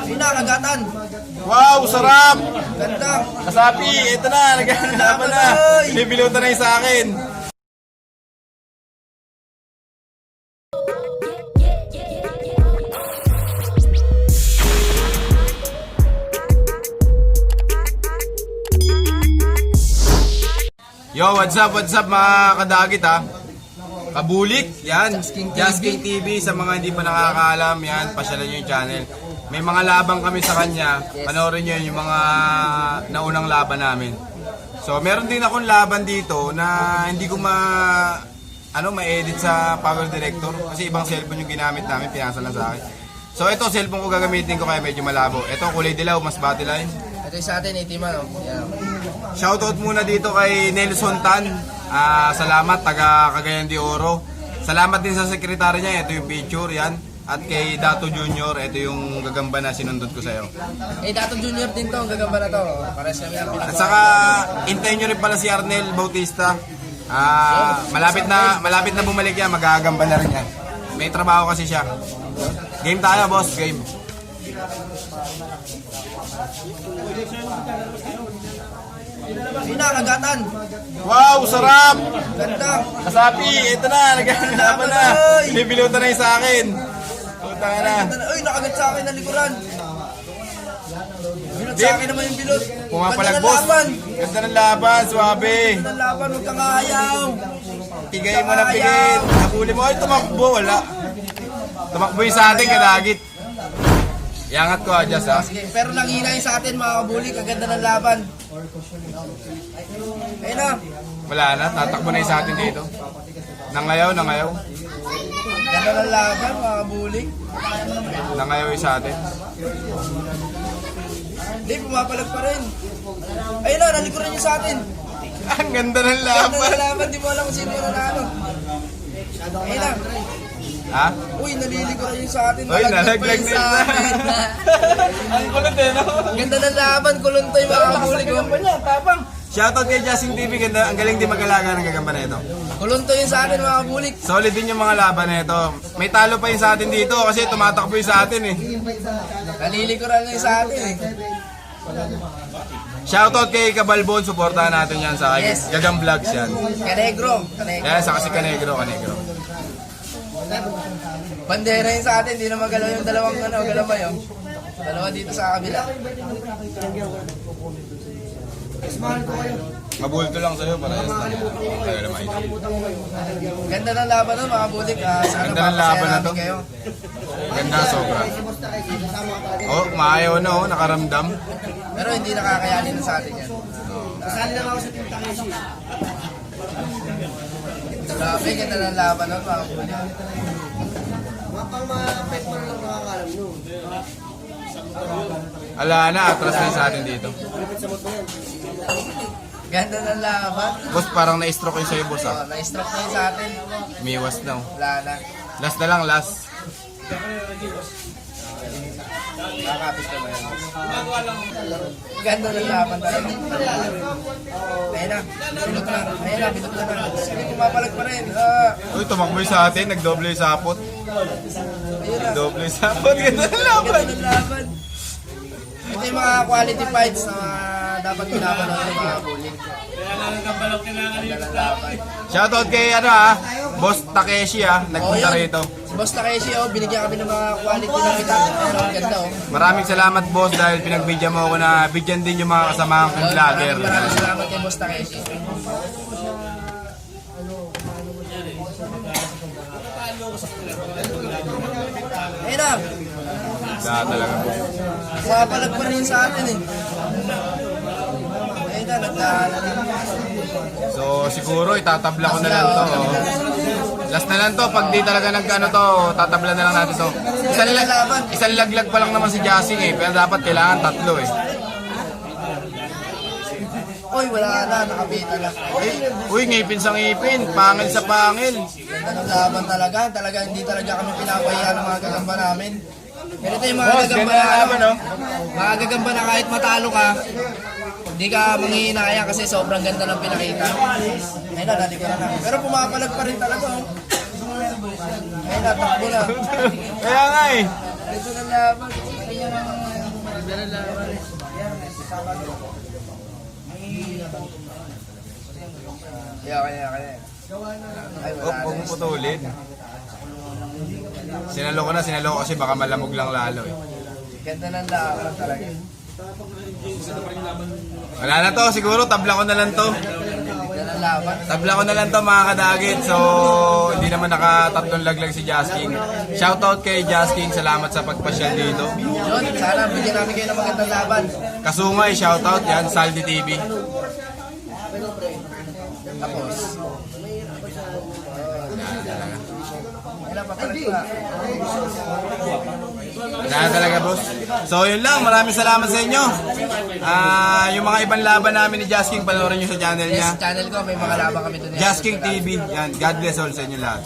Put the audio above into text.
Yun na, kagatan. Wow, sarap! Ganda. Kasapi, ito na, nagkakalaban na. Bibilutan na yung sa akin. Yo, what's up mga kadagit ha? Kabulik, yan. Just King TV, sa mga hindi pa nakakaalam, yan, pasyalan nyo yung channel. May mga labang kami sa kanya, panoorin nyo yung mga naunang laban namin. So, meron din akong laban dito na hindi ko ma-edit sa Power Director kasi ibang cellphone yung ginamit namin, pinasa lang sa akin. So, ito cellphone ko gagamitin ko kaya medyo malabo. Ito kulay dilaw, mas battle line. Ito yung sa atin, itima, no? Yan. Shoutout muna dito kay Nelson Tan. Salamat, taga Cagayan de Oro. Salamat din sa sekretary niya, ito yung picture, yan. At kay Dato Junior, ito yung gagamba na sinundot ko sa'yo. Dato Junior din to, ang gagamba na to. Pares kami ang pinagawa. At saka, hintayin nyo rin pala si Arnel Bautista. Malapit na bumalik yan, magagamba na rin yan. May trabaho kasi siya. Game tayo, boss, game. Yun na, kagatan. Wow, sarap! Ganda. Kasapi, ito na, nagkakalaban na. Bibilutan na yung sa akin. Puta ka na. Uy, nakagat sa akin na likuran. Bilot sa akin naman yung bilot. Pumapalag, boss. Ganda ng laban, suwabe. Ganda ng laban, huwag kang ayaw. Pigay mo na pigit. Nahuli mo, ay tumakbo, wala. Tumakbo yung sa atin, kadagit. Iangat ko, adjust ha. Sige, pero nanghina yung sa atin, mga kabuli, kaganda ng laban. Ayun na. Wala na, tatakbo na yung sa atin dito. Nangayaw. Ganda ng laban, mga kabuli. Nangayaw yung sa atin. Hindi, pumapalag pa rin. Ayun na, nalikuran yung sa atin. Ang ganda ng Ganda laban. ng laban, di mo alam kung sino yung nanalo. Ayun na. Ha? Uy, nalilikuran yung sa atin. Uy, Nalaglag pa nalaglag yung na sa yun. atin. Ang kulit eh, no? Ganda ng laban, kuluntoy mga kabuli ko. Shoutout kay Justin TV, ganda, ang galing din mag-alaga ng gagamba na ito. Kuluntoy yung sa atin, mga kabuli. Solid din yung mga laban na ito. May talo pa yung sa atin dito kasi tumatakbo yung sa atin eh. Nalilikuran yung sa atin eh. Shoutout kay Kabalbon, supportahan natin yan sa Yes. Gagang Vlogs yan. Canegro. Yan, sa kasi Canegro. Bandera yun sa atin, di na magalaw yung dalawang galamay oh. Dalawa dito sa kabila. Mabulto lang sa'yo para yes na. Ganda ng laban nun mga bulik. Sana Ganda ng laban na to. kayo. Ganda, sobra. Oh, maayaw na oh, nakaramdam. Pero hindi nakakayanin na sa atin yan. Kasali lang ako sa Team Takeshi. Grabe, ganda ng laban nun mga bulik. Mapang mga-pet mo lang nakakalam nun. Ala na, atras na yung sa atin dito. Ganda ng laban. Boss, parang na-stroke yung sa'yo, boss ah. Na-stroke na yun sa atin. Umiwas na oh. Wala na. Last na lang, last. Nakakapit ka ba yan? Ganda ng laban talaga. Ayun na. Bilot na. Sige, pumapalag pa rin. Uy, tumakbo yung sa atin, nagdoble yung sapot. Ayun na. Doble yung sapot, ganda ng laban. Ganda ng laban. Ito yung mga quality fights na dapat pinapanood ng mga bullying. Ganda ng laban. Shoutout kay Boss Takeshi nagpunta rito. Si Boss Takeshi, binigyan kami ng mga quality na kita. Pero ang ganda Maraming salamat boss dahil pinagbigyan mo ako na bigyan din yung mga kasamahan kong vlogger. Maraming salamat kay Boss Takeshi. Ayun na. Talaga po. Papalag pa rin sa atin eh. Ayun na, nagdaan. So siguro itatabla ko na lang to. Last na lang to, pag di talaga nagkano to, tatabla na lang natin to. Isang laglag pa lang naman si Jassing eh, pero dapat kailangan tatlo eh. Uy, wala na, nakabita na. Uy, ngipin sa ngipin, pangil sa pangil. Ganda ng laban talaga. Talaga hindi talaga kami pinapahiya ng mga gagamba namin. Ganito yung mga Boss, gagamba ganda na, ng laban, no? mga gagamba na kahit matalo ka, hindi ka manghihinaya kasi sobrang ganda ng pinakita. Ayun na, dali ko na. Pero pumapalag pa rin talaga. Ayun na, takbo na. Kaya nga eh. Ito ng laban. Kaya. Ay, wala Huwag na. mo putulin. Sinalo ko kasi baka malamog lang lalo eh. Ganda ng laban talaga. Wala na to, siguro tabla ko na lang to. Ganda ng laban. Tabla ko na lang to mga kadagit. So, hindi naman nakatatlong laglag si Jazz King. Shoutout kay Jazz King, salamat sa pagpasyal dito. Yun, sana bigyan namin kayo ng magandang laban. Kasungay, shoutout yan, Saldi TV. Tapos. Kailan papalag pa? Wala talaga boss. So yun lang, maraming salamat sa inyo. Yung mga ibang laban namin ni Jazz King, panoorin nyo sa channel niya. Yes, channel ko, may mga laban kami doon. Jazz King TV. Yan, God bless all sa inyo lahat.